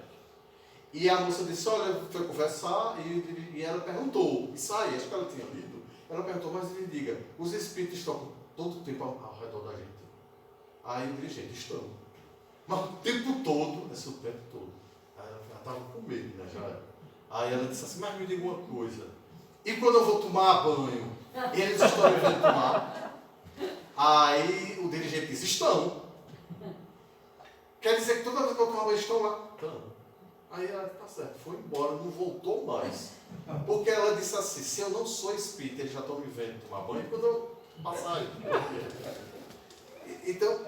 E a moça disse, olha, foi conversar e ela perguntou, isso aí, acho que ela tinha lido, ela perguntou, mas me diga, os espíritos estão todo o tempo ao redor da gente? Aí o dirigente, estão. Mas o tempo todo, esse o tempo todo. Aí ela estava com medo, né, já. Aí ela disse assim, mas me diga uma coisa, E quando eu vou tomar banho, eles estão me vendo tomar? Aí o dirigente disse, estão. Quer dizer que toda vez que eu tomo banho, estão lá? Estão. Aí ela, tá certo, foi embora, não voltou mais. Porque ela disse assim, se eu não sou espírita, eles já estão me vendo tomar banho, quando eu passar aí. Então,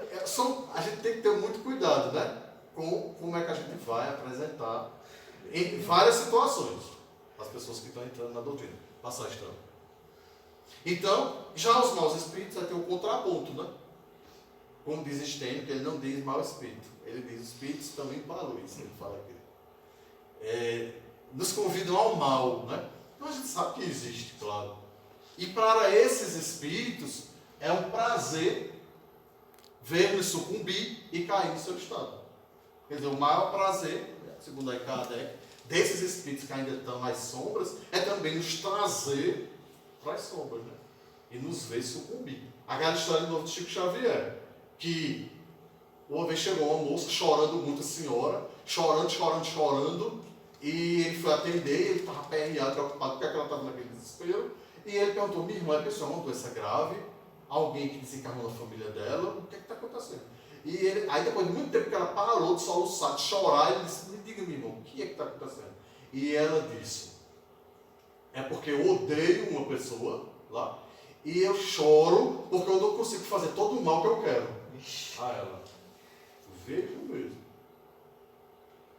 a gente tem que ter muito cuidado, né? Com como é que a gente vai apresentar em várias situações as pessoas que estão entrando na doutrina. Passar estranho. Então, já os maus espíritos vai ter um contraponto, né? Como diz Stênio, que ele não diz mau espírito. Ele diz espíritos também para a luz, ele fala aqui. Nos convidam ao mal, né? Então a gente sabe que existe, claro. E para esses espíritos, é um prazer ver-nos sucumbir e cair no seu estado. Quer dizer, o maior prazer, segundo a Kardec, desses espíritos que ainda estão nas sombras, é também nos trazer para as sombras, né? E nos ver sucumbir. Aquela história de novo de Chico Xavier, que uma vez chegou uma moça chorando muito, a senhora, chorando, e ele foi atender, ele estava aperreado, preocupado, porque ela estava naquele desespero, e ele perguntou, minha irmã, a pessoa é uma doença grave, alguém que desencarnou na família dela, o que está acontecendo? E ele, aí depois de muito tempo que ela parou de soluçar, de chorar, ele disse, me diga, minha irmã, o que é que está acontecendo? E ela disse, é porque eu odeio uma pessoa lá, e eu choro porque eu não consigo fazer todo o mal que eu quero. A ela, vejo mesmo.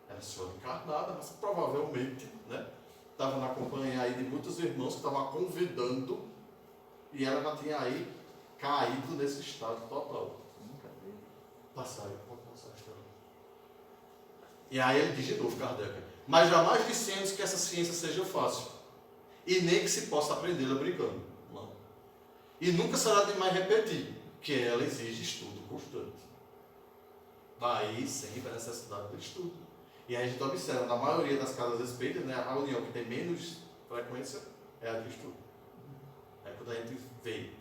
Era a senhora encarnada, mas provavelmente, né, estava na companhia aí de muitos irmãos que estavam a convidando, e ela já tinha aí caído nesse estado total. Passar. E aí ele diz de novo, Kardec, mas jamais dissemos que essa ciência seja fácil, e nem que se possa aprendê-la brincando. Não. E nunca será demais repetir que ela exige estudo constante. Daí sempre a necessidade do estudo. E aí a gente observa, na maioria das casas espíritas, né, a reunião que tem menos frequência é a de estudo. É quando a gente vê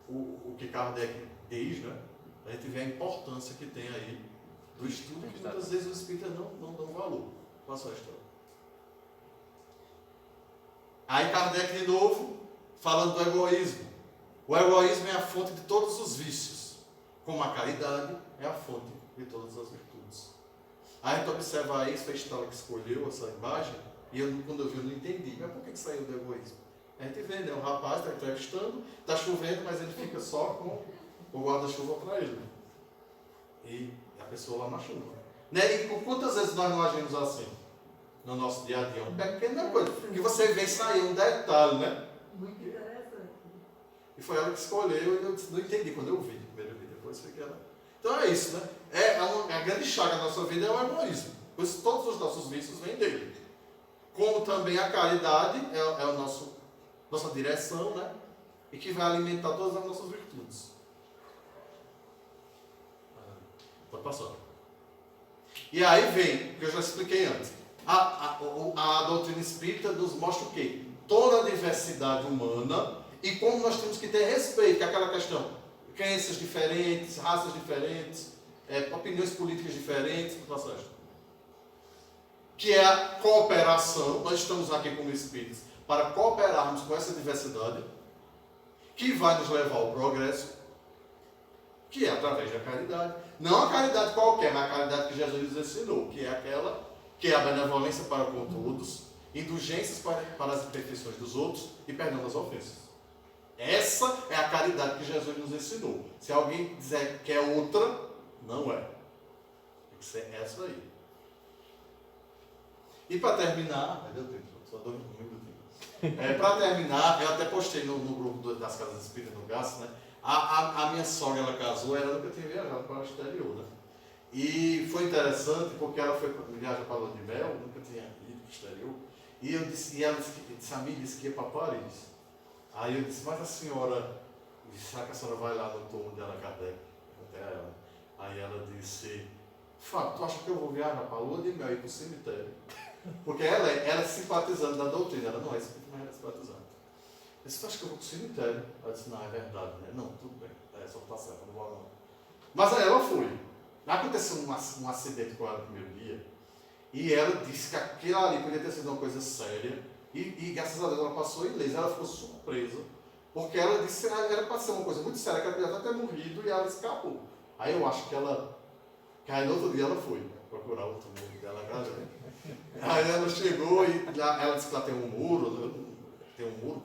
o que Kardec diz, né, a gente vê a importância que tem aí do estudo, que muitas vezes os espíritas não dão valor. Passou a história. Aí Kardec de novo, falando do egoísmo. O egoísmo é a fonte de todos os vícios, como a caridade é a fonte de todas as virtudes. Aí a gente observa aí, isso foi a história que escolheu essa imagem, e quando eu vi eu não entendi. Mas por que saiu do egoísmo? A gente vê, né? O rapaz está entrevistando, está chovendo, mas ele fica só com o guarda-chuva para ele. E a pessoa lá na chuva. Né? E quantas vezes nós não agimos assim? No nosso dia a dia? Uma pequena coisa. Que você vê sair um detalhe, né? Muito interessante. E foi ela que escolheu, e eu não entendi quando eu vi. Primeiro vi, depois foi que ela... Então é isso, né? A grande chaga da nossa vida é o egoísmo. Por isso todos os nossos vícios vêm dele. Como também a caridade é a nossa direção, né? E que vai alimentar todas as nossas virtudes. Pode passar. E aí vem, que eu já expliquei antes, a doutrina espírita nos mostra o quê? Toda a diversidade humana e como nós temos que ter respeito, que é aquela questão, crenças diferentes, raças diferentes, opiniões políticas diferentes, que é a cooperação. Nós estamos aqui como espíritos para cooperarmos com essa diversidade, que vai nos levar ao progresso, que é através da caridade. Não a caridade qualquer, mas a caridade que Jesus nos ensinou, que é aquela que é a benevolência para com todos, indulgências para as imperfeições dos outros e perdão das ofensas. Essa é a caridade que Jesus nos ensinou. Se alguém dizer que é outra, não é. Tem que ser essa aí. E para terminar, meu Deus, só 2 minutinhos. Para terminar, eu até postei no grupo das casas espíritas no GAS, né? A minha sogra, ela casou, ela nunca tinha viajado para o exterior, né? E foi interessante porque ela foi viajar para a lua de mel, nunca tinha ido para o exterior. E ela disse, a mim disse que ia para Paris. Aí eu disse, mas a senhora, será que a senhora vai lá no túmulo dela, Kardec? Até ela. Aí ela disse, Fábio, tu acha que eu vou viajar para a lua de mel e para o cemitério? Porque ela é simpatizante da doutrina, ela não é espírita, mas ela é simpatizante. Eu disse, tu acha que eu vou para o cemitério? Ela disse, não, é verdade, né? Não, tudo bem, só está certo, não vou não. Mas aí ela foi. Aconteceu um acidente com ela no primeiro dia, e ela disse que aquilo ali podia ter sido uma coisa séria, E graças a Deus ela passou ilesa, ela ficou surpresa, porque ela disse que era para ser uma coisa muito séria, que ela podia até ter morrido e ela escapou. Aí eu acho que aí no outro dia ela foi procurar o túmulo dela, aí ela chegou e ela disse que lá tem um muro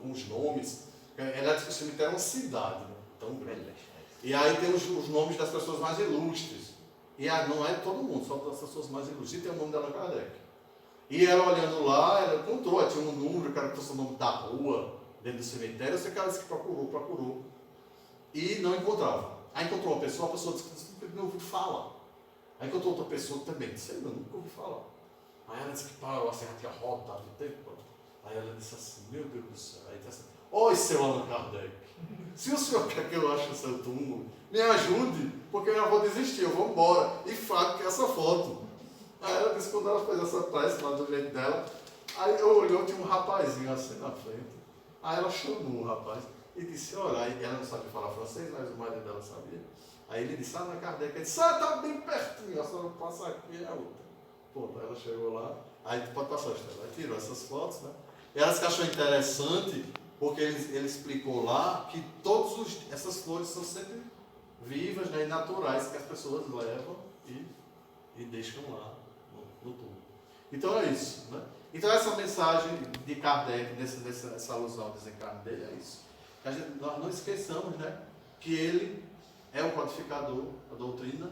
com os nomes. Ela disse que o cemitério é uma cidade, né, tão grande. E aí tem os nomes das pessoas mais ilustres. E não é todo mundo, só das pessoas mais ilustres. E tem o nome dela Kardec. E ela olhando lá, ela encontrou, tinha um número, que era o nome da rua, dentro do cemitério. Eu sei que ela disse que procurou. E não encontrava. Aí encontrou uma pessoa, a pessoa disse que não ouviu falar. Aí encontrou outra pessoa também, disse, eu nunca ouvi falar. Aí ela disse que parou, assim, ela tinha rodado o tempo. Aí ela disse assim, meu Deus do céu. Aí disse assim, oi, seu Allan Kardec, se o senhor quer que eu ache o seu túmulo, me ajude, porque eu já vou desistir, eu vou embora. E fato que essa foto. Aí ela disse que quando ela fez essa prece lá do jeito dela, aí eu olhei, tinha um rapazinho assim na frente. Aí ela chamou o rapaz e disse, olha, aí ela não sabia falar francês, mas o marido dela sabia. Aí ele disse, na Kardec, ele disse, tá bem pertinho, a senhora passa aqui e a outra. Pronto, aí ela chegou lá, aí pode passar a Estela, aí tirou essas fotos, né? E ela se achou interessante, porque ele explicou lá que essas flores são sempre vivas, né, e naturais, que as pessoas levam e deixam lá no túmulo. Então é isso, né? Então essa mensagem de Kardec, essa alusão ao desencarne dele, é isso. Nós não esqueçamos, né, que ele é o codificador da doutrina,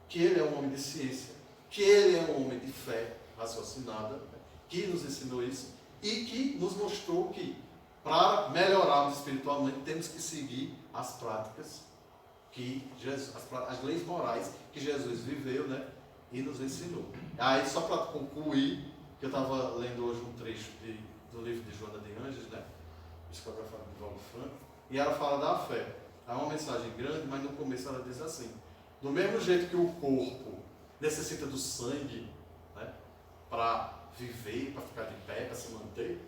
que ele é um homem de ciência, que ele é um homem de fé raciocinada, né, que nos ensinou isso e que nos mostrou que para melhorarmos espiritualmente temos que seguir as práticas que Jesus, as leis morais que Jesus viveu, né, e nos ensinou. Aí só para concluir, que eu estava lendo hoje um trecho do livro de Joana de Anjos, né, psicografado de Valdo Franco, e ela fala da fé. É uma mensagem grande, mas no começo ela diz assim: do mesmo jeito que o corpo necessita do sangue, né, para viver, para ficar de pé, para se manter,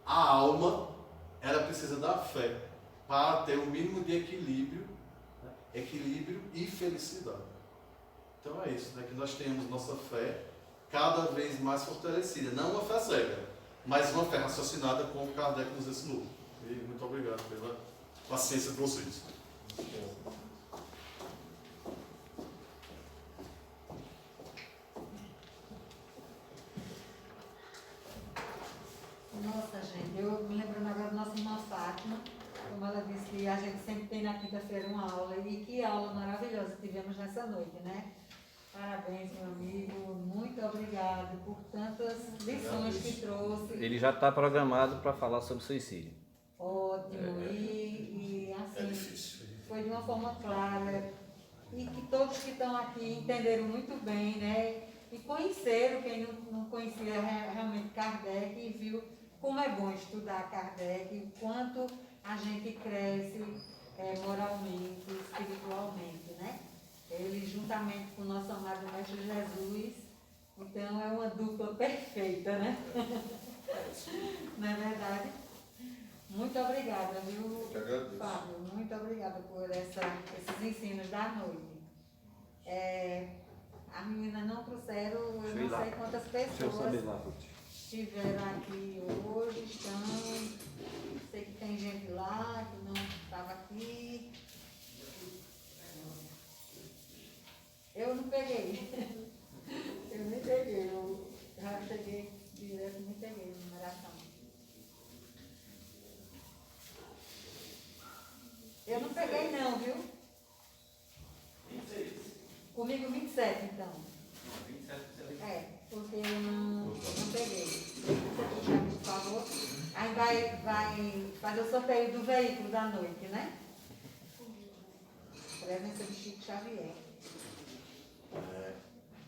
a alma ela precisa da fé para ter o mínimo de equilíbrio, né, equilíbrio e felicidade. Então é isso, né, que nós tenhamos nossa fé cada vez mais fortalecida, não uma fé cega, mas uma fé raciocinada como Kardec nos ensinou. E muito obrigado pela paciência de vocês. Nossa, gente, eu me lembrando agora da nossa irmã Fátima, como ela disse que a gente sempre tem na quinta-feira uma aula, e que aula maravilhosa tivemos nessa noite, né? Parabéns, meu amigo, muito obrigado por tantas lições que trouxe. Ele já está programado para falar sobre suicídio. Ótimo, e assim, É difícil. foi de uma forma clara, e que todos que estão aqui entenderam muito bem, né? E conheceram, quem não conhecia realmente Kardec, e viu como é bom estudar Kardec, o quanto a gente cresce moralmente, espiritualmente, né? Ele juntamente com o nosso amado Mestre Jesus, então é uma dupla perfeita, né? Não é verdade? Muito obrigada, viu, Fábio? Muito obrigada por esses ensinos da noite. As meninas não trouxeram, eu não sei quantas pessoas estiveram aqui hoje, estão. Sei que tem gente lá que não estava aqui. Eu não peguei. Eu nem peguei. Eu já cheguei direto, nem peguei a numeração. Eu não peguei não, viu? 26. Comigo 27, então. 27. Porque eu não peguei. Você puxar, por favor. Aí vai fazer o sorteio do veículo da noite, né? Presença de Chico Xavier.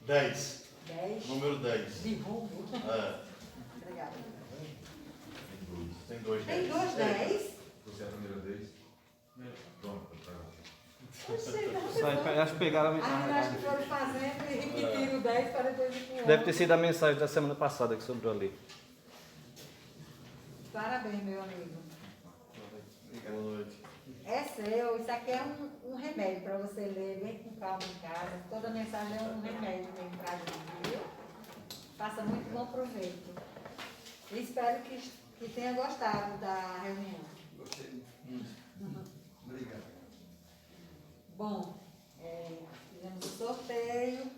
10. 10. Número 10. De rumo. Obrigada. Tem dois 10. Tem dois 10? Você é a número 10? Pronto, Acho que pegaram a mensagem. Acho que foram fazendo e repetiram o 10 para depois ir com o Deve ter sido a mensagem da semana passada que sobrou ali. Parabéns, meu amigo. Boa noite. É seu, isso aqui é um remédio para você ler bem com calma em casa. Toda mensagem é um remédio mesmo para a gente, viu? Faça muito bom proveito. Espero que tenha gostado da reunião. Gostei muito. Obrigado. Bom, fizemos o sorteio.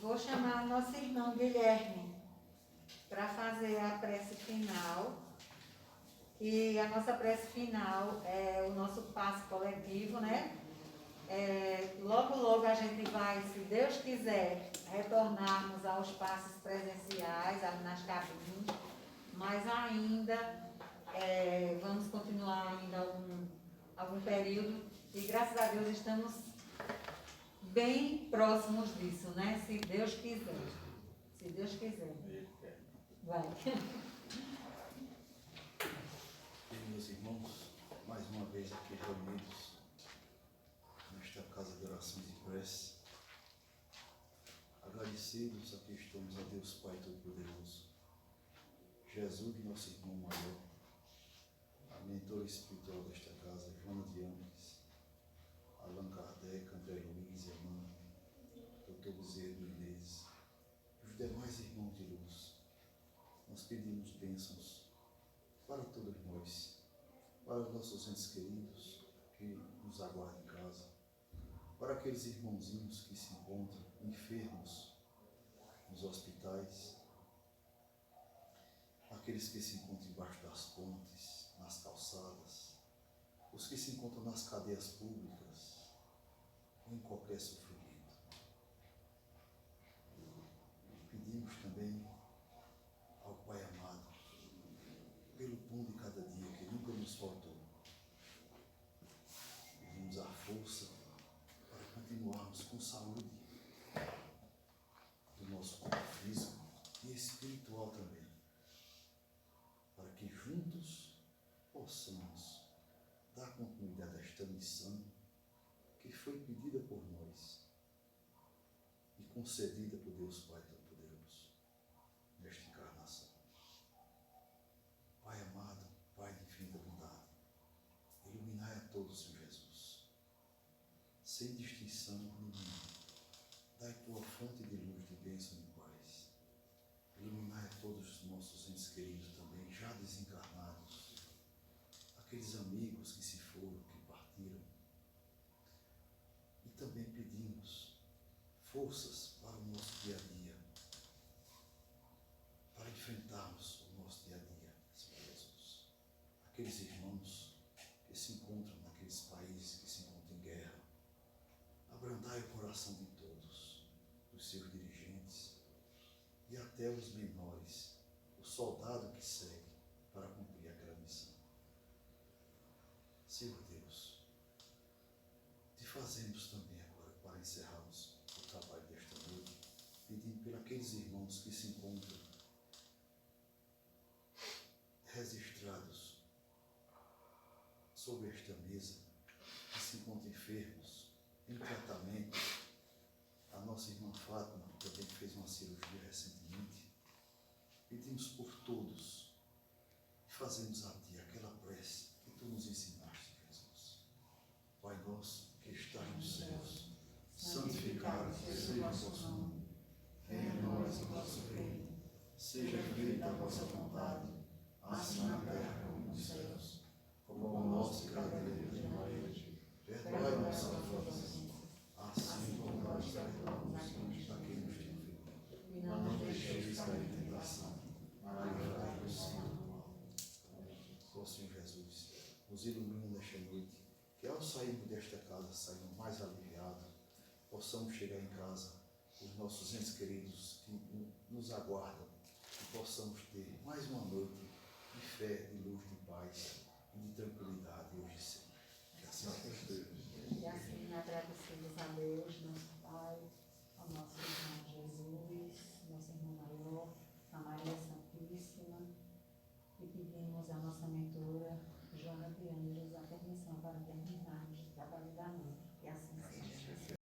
Vou chamar o nosso irmão Guilherme para fazer a prece final. E a nossa prece final é o nosso passe coletivo, né? Logo, logo a gente vai, se Deus quiser, retornarmos aos passes presenciais, nas cabines, mas ainda vamos continuar ainda algum período e graças a Deus estamos bem próximos disso, né? Se Deus quiser. Se Deus quiser. Vai. E meus irmãos, mais uma vez aqui reunidos nesta casa de orações e prece, agradecidos aqui estamos a Deus Pai Todo-Poderoso, Jesus, nosso irmão maior, a mentora espiritual desta casa, Joana de Andes, Allan Kardec, André Luiz, Emmanuel, Dr. Bezerra Menezes, e os demais irmãos de luz. Nós pedimos bênçãos para todos nós, para os nossos entes queridos que nos aguardam em casa, para aqueles irmãozinhos que se encontram enfermos nos hospitais, aqueles que se encontram embaixo das pontes, nas calçadas, os que se encontram nas cadeias públicas ou em qualquer sofrimento. Pedimos também ao Pai amado pelo pão de cada dia que nunca nos faltou. Pedimos a força para continuarmos com saúde do nosso corpo físico e espiritual também, para que juntos possamos dar continuidade a esta missão que foi pedida por nós e concedida por Deus Pai Todo-Poderoso nesta encarnação. Pai amado, Pai de infinita bondade, iluminai a todos, Senhor Jesus, sem distinção nenhuma. Dai tua fonte de luz, de bênção e paz. Iluminai a todos os nossos entes queridos também, já desencarnados, aqueles amigos que se foram, que partiram. E também pedimos forças para o nosso dia a dia, para enfrentarmos o nosso dia a dia, Senhor Jesus. Aqueles irmãos que se encontram naqueles países que se encontram em guerra, abrandai o coração de todos, dos seus dirigentes e até os menores, o soldado que segue para cumprir aquela missão. Senhor Deus, te fazemos também agora, para encerrarmos o trabalho desta noite, pedindo por aqueles irmãos que se encontram registrados sobre esta mesa, que se encontram enfermos, em tratamento. A nossa irmã Fátima, que também fez uma cirurgia recentemente, pedimos por todos e fazemos a Ti aquela prece que Tu nos ensinaste, Jesus. Pai nosso que estás nos céus, santificado seja o vosso nome. Venha a nós o vosso reino. Seja feita a vossa vontade, assim na terra como nos céus. O pão nosso de cada dia de hoje, perdoai nossas ofensas, assim como nós perdoamos a quem nos tem ofendido. E não nos deixeis cair em tentação, mas livrai-nos do mal. Ó Senhor Jesus, nos ilumina nesta noite, que ao sairmos desta casa, saímos mais aliviados, possamos chegar em casa, os nossos entes queridos que nos aguardam, e possamos ter mais uma noite de fé, de luz, de paz e de tranquilidade hoje e sempre. Que assim seja. E assim agradecemos a Deus, nosso Pai, ao nosso irmão Jesus, nosso irmão maior, a Maria Santíssima, e pedimos à nossa mentora, Joana de Anjos, a permissão para terminarmos o trabalho da noite.